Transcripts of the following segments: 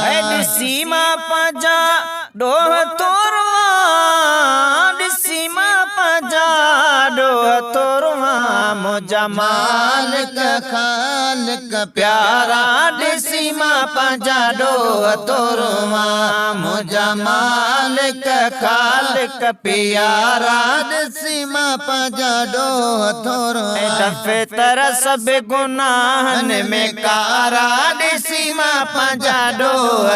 है सीमा पंजा डोह तोरवा सीमा पंजा डोह तोरवा मुझा मालिक खालिक प्यारा सीमा पंजा डोह तोरवा मुझा मालिक खालिक प्यारा सीमा पंजा डोह तोरवा दफे तरह सब गुनाहन में कारा सीमा पंजा डोह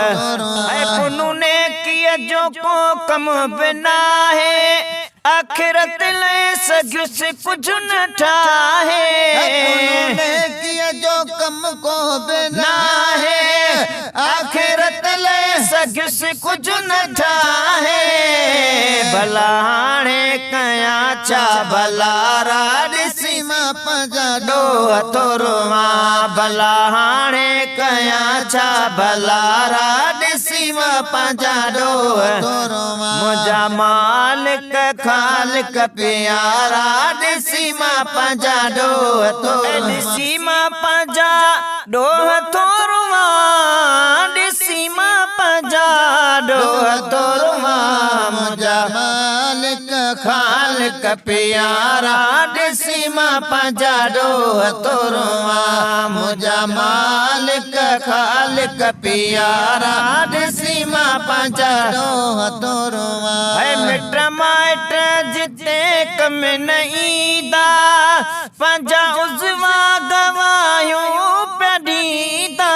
पुनू ने किया जो को कम बिना है आखिरत ले सग्यु से कुछ न ठाहे किया जो कम को बिना है आखिरत ले सग्यु से कुछ न ठाहे भलाने कया चा भलारा सीमा पंजा डोह तोरवा भलाने कया चा भलारा सीमा पंजा डोह तोरवा मुझा मालिक खालिक प्यारा सीमा पंजा डोह तोरवा सीमा पंजा डोह तोरवा सीमा पंजा डोह तोरवा मुझा मालिक खालिक प्यारा सीमा पंजा डोह तोरवा मुझा मालिक खालिक प्यारा सीमा पंजा डोह तोरवा है मिट माइट जिते कम नईदा पंजा उजवा गवायो पडीदा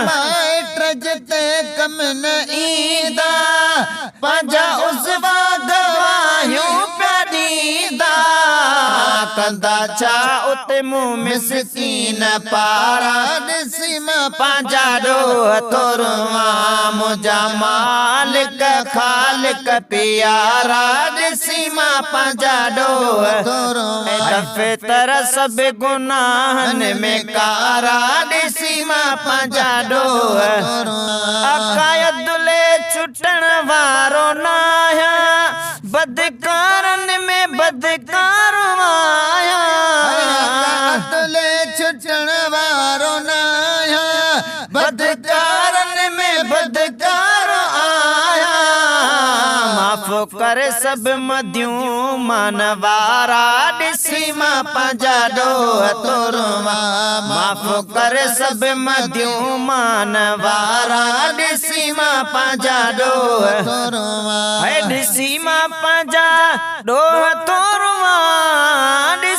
माइट जिते कम नईदा पंजा उजवा गवायो पडीदा कंदा चा उते मुँह मिस्कीन पारा सीमा पंजा डोह तोरवा मुझा मालिक खालिक प्यारा सीमा पंजा डोह तोरवा दफे तरह सब गुनाहन में कारा सीमा पंजा डोह अकायदुले छुटण वारो नाया बदकारन में बदकार आया अकायदुले छुटण वारो नाया बदकारन में बदकार आया माफ करे सब मदियों मनवारा सीमा पंजा डोह तोरवा माफ करे सब मदियों मनवारा सीमा पंजा डोह तोरवा है सीमा पंजा डोह तोरवा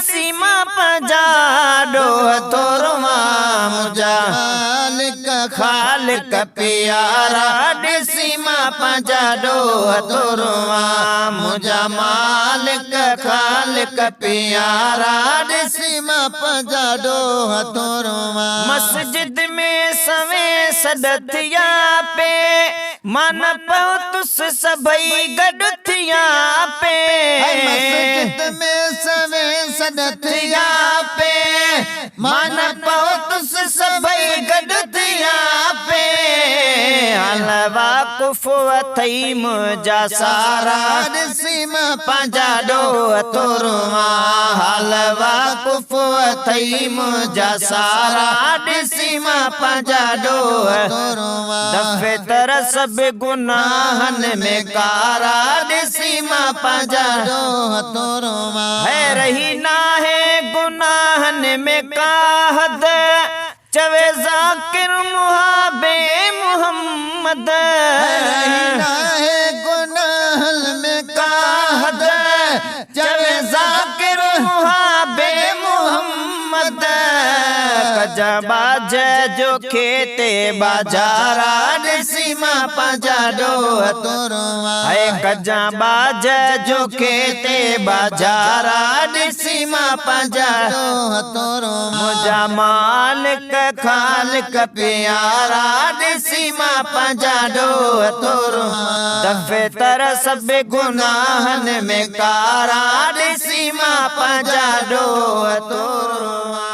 सीमा पंजा डोह तोरवा मुझा मालिक खालिक प्यारा सीमा पंजा डोह तोरवा मुझा मालिक खालिक प्यारा सीमा पंजा डोह तोरवा मस्जिद में सवे सदथिया पे मन पो तुस सबई गडथिया पे मस्जिद में सवे सदथिया पे मन पो तुस सबई गडथिया पे हलवा कुफवा थई मुझा सारा सीमा पंजा डोह तोरवा हलवा कुफवा थई मुझा सारा सीमा पंजा डोह तोरवा दफे तरह सब गुनाहन में कारा सीमा पंजा डोह तोरवा है रही ना है गुनाहन में काहद चवे जाकिर मुहाबे मुहम्मद रही ना है गुनाहन में काहद चवे जाकिर मुहाबे मुहम्मद कजा बाज जो खेते बाजारा सीमा पंजा डोह तोरवा है कजा बाज जो खेते बाजारा सीमा पंजा डोह तोरवा मुझा मालिक खालिक प्यारा सीमा पंजा डोह तोरवा दफे तरह सब गुनाहन में कारा सीमा पंजा डोह तोरवा।